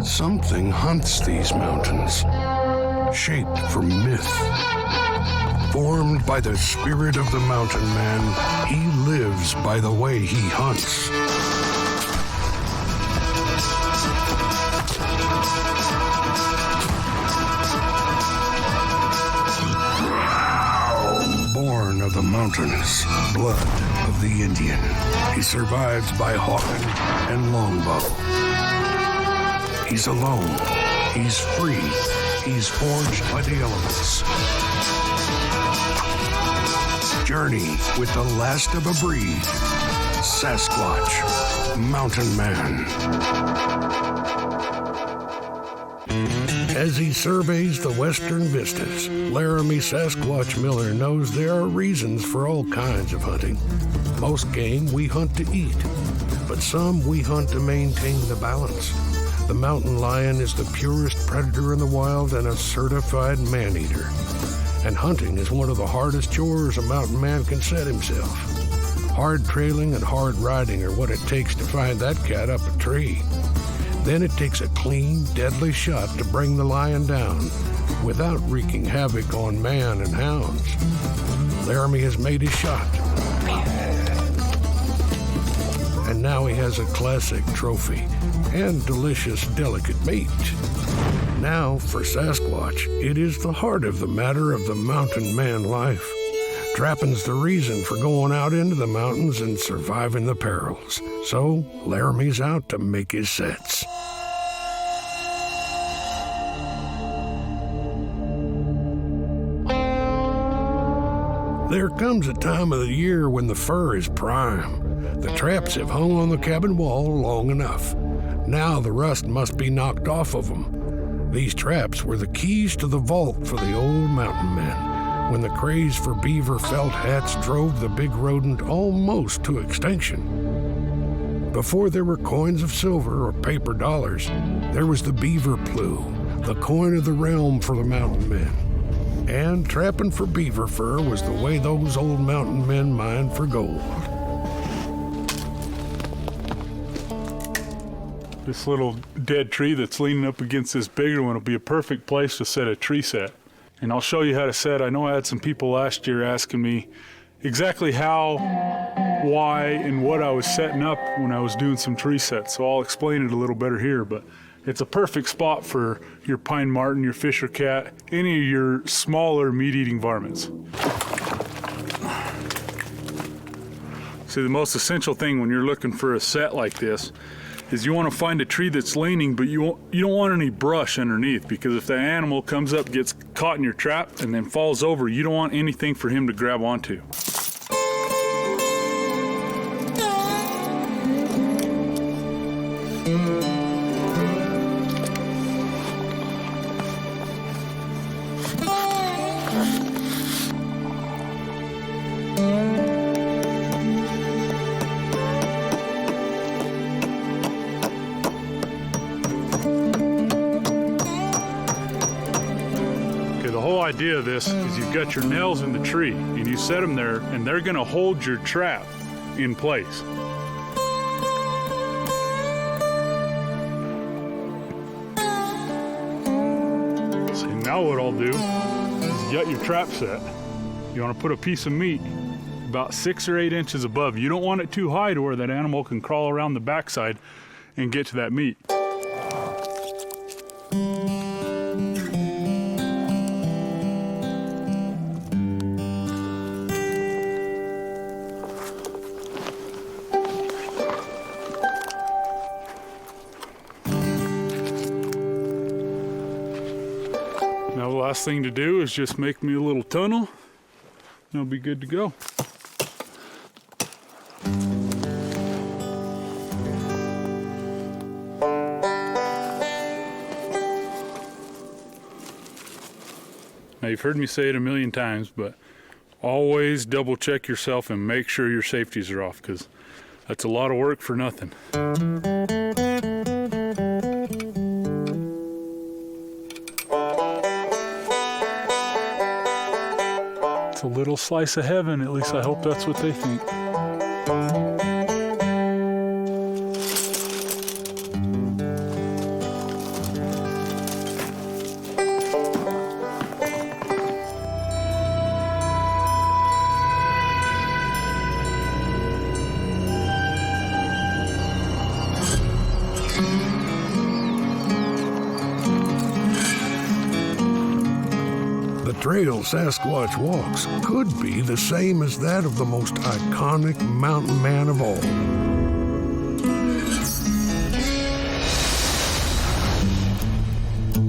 Something hunts these mountains, shaped from myth. Formed by the spirit of the mountain man, he lives by the way he hunts. Born of the mountains, blood of the Indian, he survives by hawk and longbow. He's alone, he's free, he's forged by the elements. Journey with the last of a breed, Sasquatch Mountain Man. As he surveys the western vistas, Laramy Sasquatch Miller knows there are reasons for all kinds of hunting. Most game we hunt to eat, but some we hunt to maintain the balance. The mountain lion is the purest predator in the wild and a certified man-eater. And hunting is one of the hardest chores a mountain man can set himself. Hard trailing and hard riding are what it takes to find that cat up a tree. Then it takes a clean, deadly shot to bring the lion down without wreaking havoc on man and hounds. Laramy has made his shot. And now he has a classic trophy and delicious, delicate meat. Now, for Sasquatch, it is the heart of the matter of the mountain man life. Trapping's the reason for going out into the mountains and surviving the perils. So, Laramy's out to make his sets. There comes a time of the year when the fur is prime. The traps have hung on the cabin wall long enough. Now the rust must be knocked off of them. These traps were the keys to the vault for the old mountain men, when the craze for beaver felt hats drove the big rodent almost to extinction. Before there were coins of silver or paper dollars, there was the beaver plume, the coin of the realm for the mountain men. And trapping for beaver fur was the way those old mountain men mined for gold. This little dead tree that's leaning up against this bigger one will be a perfect place to set a tree set. And I'll show you how to set. I know I had some people last year asking me exactly how, why, and what I was setting up when I was doing some tree sets. So I'll explain it a little better here, but it's a perfect spot for your pine marten, your fisher cat, any of your smaller meat-eating varmints. See, the most essential thing when you're looking for a set like this is you want to find a tree that's leaning, but you don't want any brush underneath, because if the animal comes up, gets caught in your trap, and then falls over, you don't want anything for him to grab onto. The idea of this is you've got your nails in the tree and you set them there, and they're going to hold your trap in place. So now what I'll do is you got your trap set. You want to put a piece of meat about 6 or 8 inches above. You don't want it too high to where that animal can crawl around the backside and get to that meat. Now the last thing to do is just make me a little tunnel, and I'll be good to go. Now you've heard me say it a million times, but always double check yourself and make sure your safeties are off, because that's a lot of work for nothing. It's a little slice of heaven, at least I hope that's what they think. trail Sasquatch walks could be the same as that of the most iconic mountain man of all.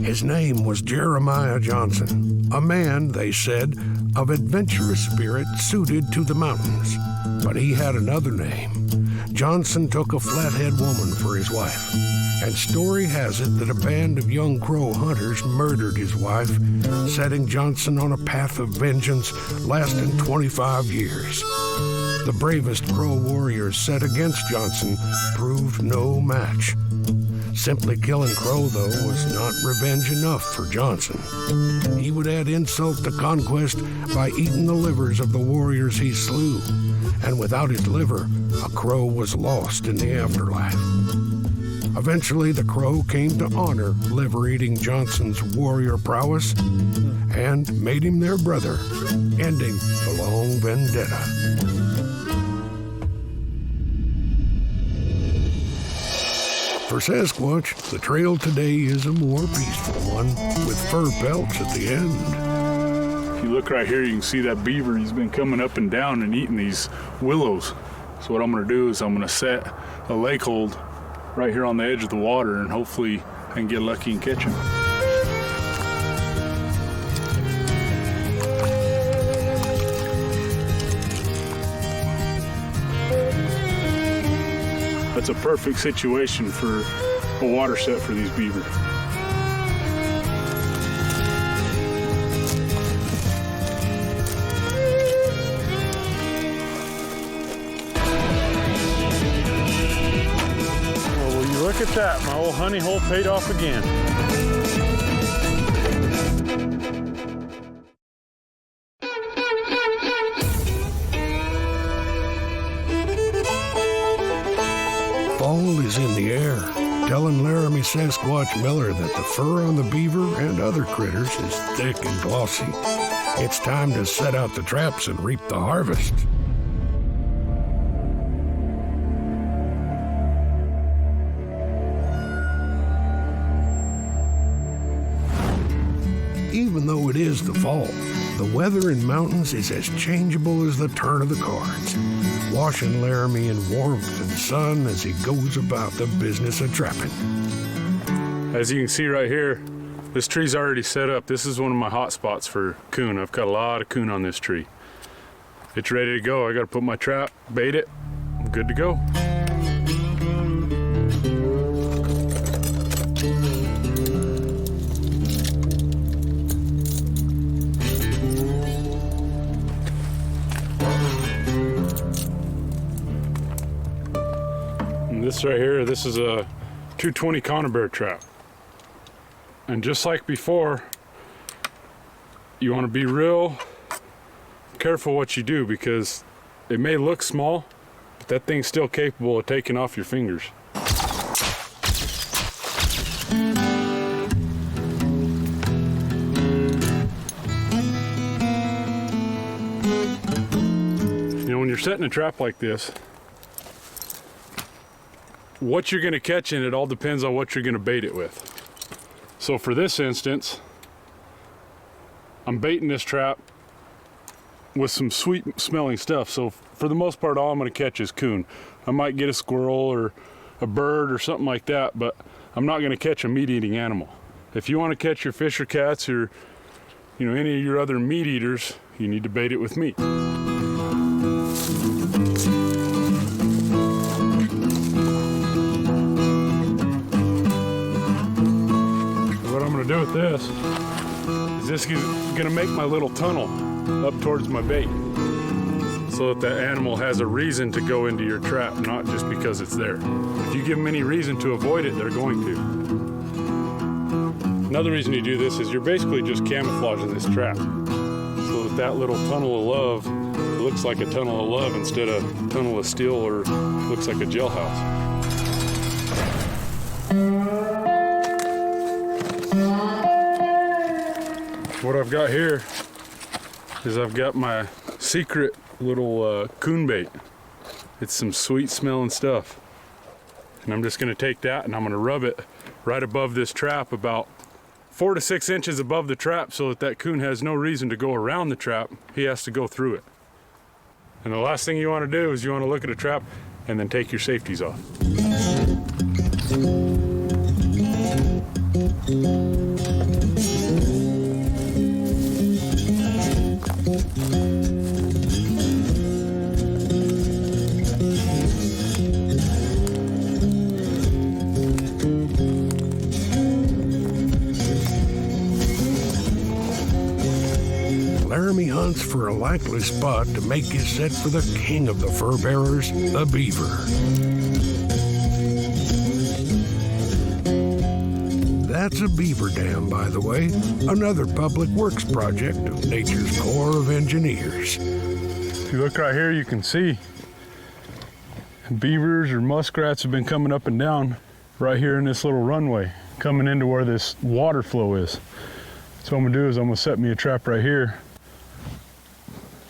His name was Jeremiah Johnson, a man, they said, of adventurous spirit suited to the mountains. But he had another name. Johnson took a flathead woman for his wife, and story has it that a band of young Crow hunters murdered his wife, setting Johnson on a path of vengeance lasting 25 years. The bravest Crow warriors set against Johnson proved no match. Simply killing Crow, though, was not revenge enough for Johnson. He would add insult to conquest by eating the livers of the warriors he slew, and without his liver, a Crow was lost in the afterlife. Eventually, the Crow came to honor liver-eating Johnson's warrior prowess and made him their brother, ending the long vendetta. For Sasquatch, the trail today is a more peaceful one, with fur pelts at the end. If you look right here, you can see that beaver. He's been coming up and down and eating these willows. So what I'm gonna do is I'm gonna set a lake hold right here on the edge of the water, and hopefully I can get lucky and catch him. That's a perfect situation for a water set for these beaver. Well, will you look at that? My old honey hole paid off again. Fall is in the air, telling Laramy Sasquatch Miller that the fur on the beaver and other critters is thick and glossy. It's time to set out the traps and reap the harvest. Even though it is the fall, the weather in mountains is as changeable as the turn of the cards, washing Laramy in warmth and sun as he goes about the business of trapping. As you can see right here, this tree's already set up. This is one of my hot spots for coon. I've got a lot of coon on this tree. It's ready to go. I gotta put my trap, bait it, I'm good to go. This right here, this is a 220 conibear trap. And just like before, you want to be real careful what you do, because it may look small, but that thing's still capable of taking off your fingers. You know, when you're setting a trap like this, what you're going to catch in it all depends on what you're going to bait it with. So for this instance, I'm baiting this trap with some sweet smelling stuff. So for the most part, all I'm going to catch is coon. I might get a squirrel or a bird or something like that, but I'm not going to catch a meat-eating animal. If you want to catch your fish or cats or, you know, any of your other meat eaters, you need to bait it with meat. Do with this is this is going to make my little tunnel up towards my bait, so that the animal has a reason to go into your trap, not just because it's there. If you give them any reason to avoid it, they're going to. Another reason you do this is you're basically just camouflaging this trap, so that that little tunnel of love looks like a tunnel of love instead of a tunnel of steel, or looks like a jailhouse. What I've got here is I've got my secret little coon bait. It's some sweet smelling stuff. And I'm just gonna take that and I'm gonna rub it right above this trap about 4 to 6 inches above the trap so that that coon has no reason to go around the trap. He has to go through it. And the last thing you want to do is you want to look at a trap and then take your safeties off. Laramy hunts for a likely spot to make his set for the king of the fur bearers, the beaver. That's a beaver dam, by the way, another public works project of Nature's Corps of Engineers. If you look right here, you can see beavers or muskrats have been coming up and down right here in this little runway, coming into where this water flow is. So what I'm gonna do is I'm gonna set me a trap right here.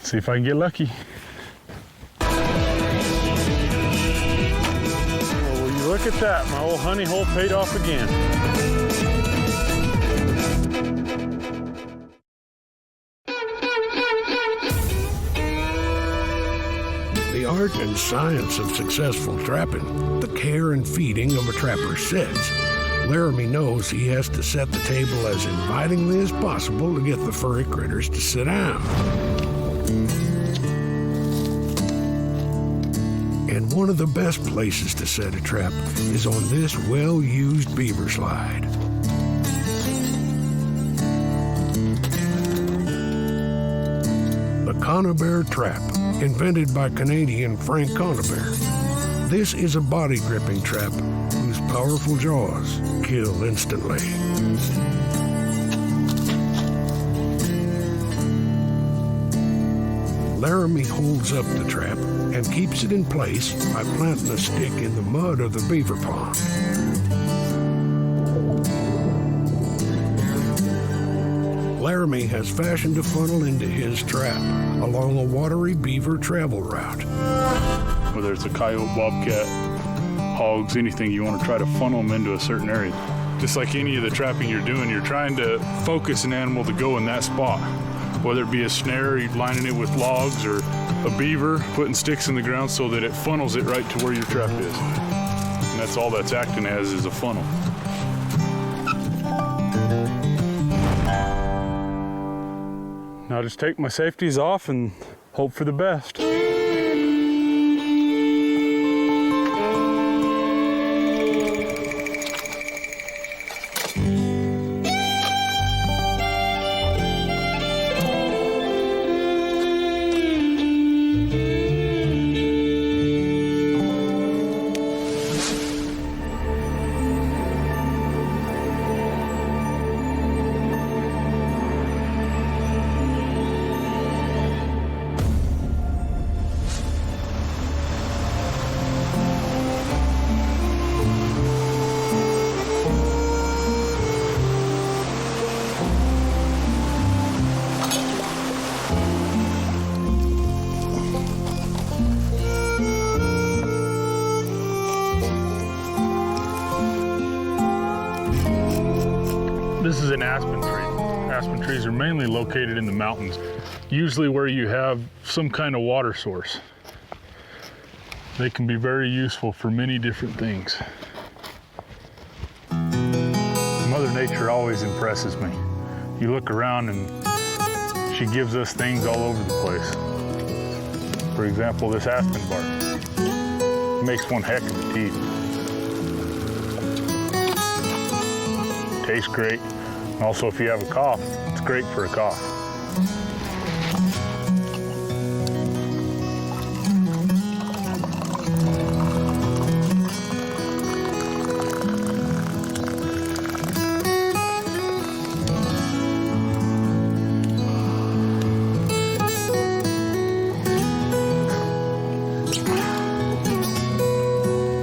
See if I can get lucky. Well, will you look at that? My old honey hole paid off again. The art and science of successful trapping, the care and feeding of a trapper's sets. Laramy knows he has to set the table as invitingly as possible to get the furry critters to sit down. And one of the best places to set a trap is on this well-used beaver slide. The Conibear Trap, invented by Canadian Frank Conibear. This is a body gripping trap whose powerful jaws kill instantly. Laramy holds up the trap and keeps it in place by planting a stick in the mud of the beaver pond. Laramy has fashioned a funnel into his trap along a watery beaver travel route. Whether it's a coyote, bobcat, hogs, anything, you want to try to funnel them into a certain area. Just like any of the trapping you're doing, you're trying to focus an animal to go in that spot. Whether it be a snare, you're lining it with logs, or a beaver, putting sticks in the ground so that it funnels it right to where your trap is. And that's all that's acting as, is a funnel. Now just take my safeties off and hope for the best. This is an aspen tree. Aspen trees are mainly located in the mountains, usually where you have some kind of water source. They can be very useful for many different things. Mother Nature always impresses me. You look around and she gives us things all over the place. For example, this aspen bark. It makes one heck of a teeth. Tastes great. Also, if you have a cough, it's great for a cough.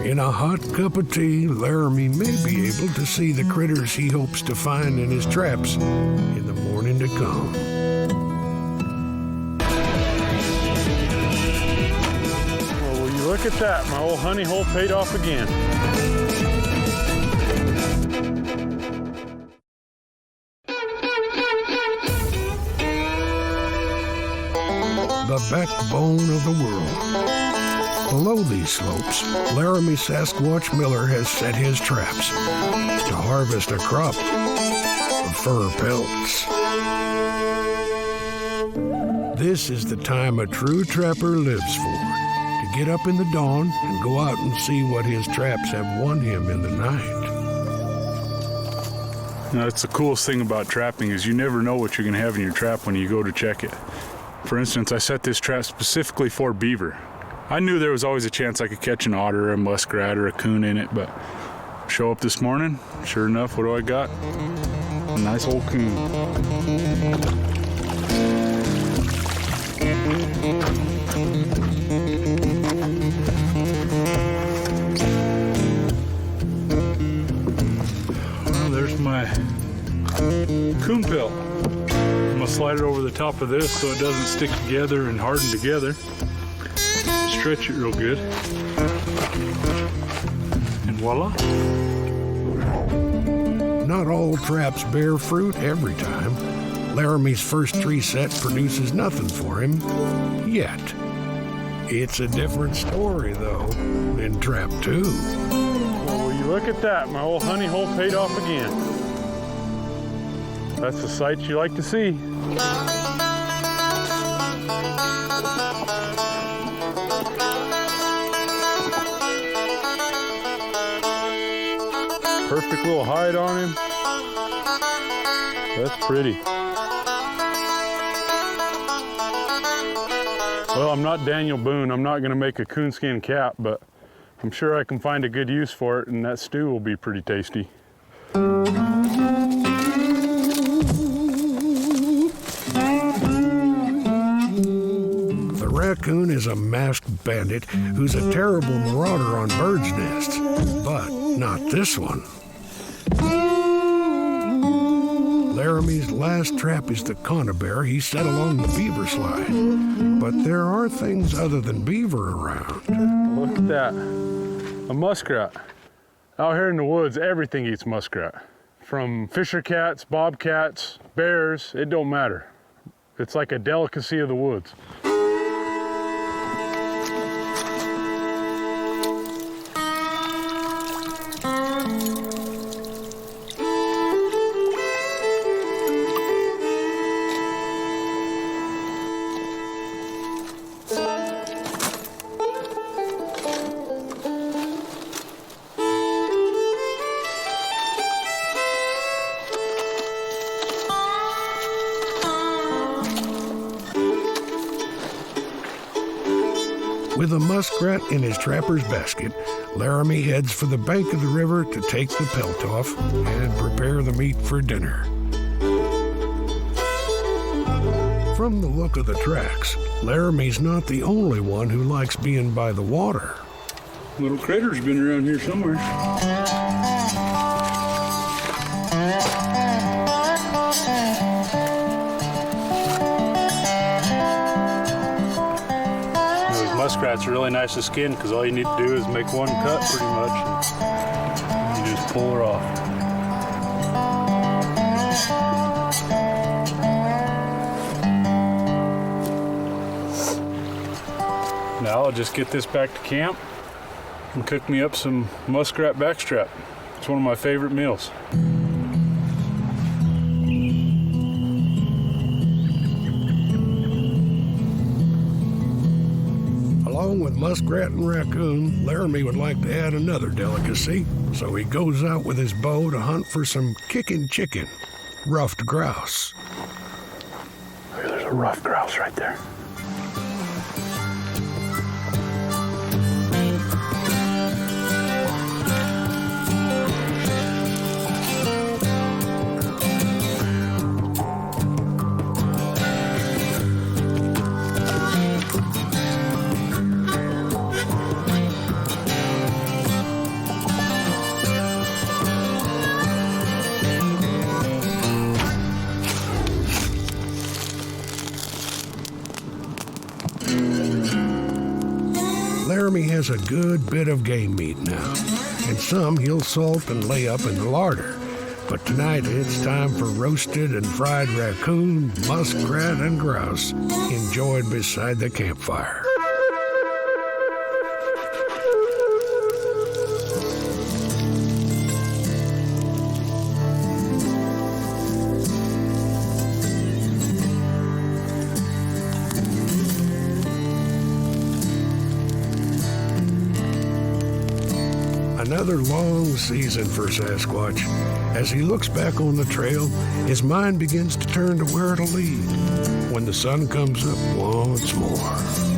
In a hot cup of tea, Laramy may be able to see the critters he hopes to find in his traps in the morning to come. Well, will you look at that? My old honey hole paid off again. backbone of the world. Below these slopes, Laramy Sasquatch Miller has set his traps to harvest a crop of fur pelts. This is the time a true trapper lives for, to get up in the dawn and go out and see what his traps have won him in the night. Now, that's the coolest thing about trapping is you never know what you're going to have in your trap when you go to check it. For instance, I set this trap specifically for beaver. I knew there was always a chance I could catch an otter, or a muskrat, or a coon in it, but show up this morning, sure enough, what do I got? A nice old coon. Well, there's my coon pelt. I'm gonna slide it over the top of this so it doesn't stick together and harden together. Stretch it real good. And voila. Not all traps bear fruit every time. Laramy's first tree set produces nothing for him, yet. It's a different story, though, in trap 2. Well, will you look at that? My old honey hole paid off again. That's the sight you like to see. Perfect little hide on him. That's pretty. Well, I'm not Daniel Boone. I'm not going to make a coonskin cap, but I'm sure I can find a good use for it, and that stew will be pretty tasty. The raccoon is a masked bandit who's a terrible marauder on birds' nests, but not this one. Laramy's last trap is the conibear he set along the beaver slide. But there are things other than beaver around. Look at that. A muskrat. Out here in the woods, everything eats muskrat. From fisher cats, bobcats, bears, it don't matter. It's like a delicacy of the woods. With a muskrat in his trapper's basket, Laramy heads for the bank of the river to take the pelt off and prepare the meat for dinner. From the look of the tracks, Laramy's not the only one who likes being by the water. Little critter's been around here somewhere. Muskrats are really nice to skin because all you need to do is make one cut pretty much. And you just pull her off. Now I'll just get this back to camp and cook me up some muskrat backstrap. It's one of my favorite meals. Along with muskrat and raccoon, Laramy would like to add another delicacy, so he goes out with his bow to hunt for some kicking chicken, ruffed grouse. Look, there's a ruffed grouse right there. Laramy has a good bit of game meat now, and some he'll salt and lay up in the larder. But tonight it's time for roasted and fried raccoon, muskrat, and grouse enjoyed beside the campfire. Another long season for Sasquatch. As he looks back on the trail, his mind begins to turn to where it'll lead when the sun comes up once more.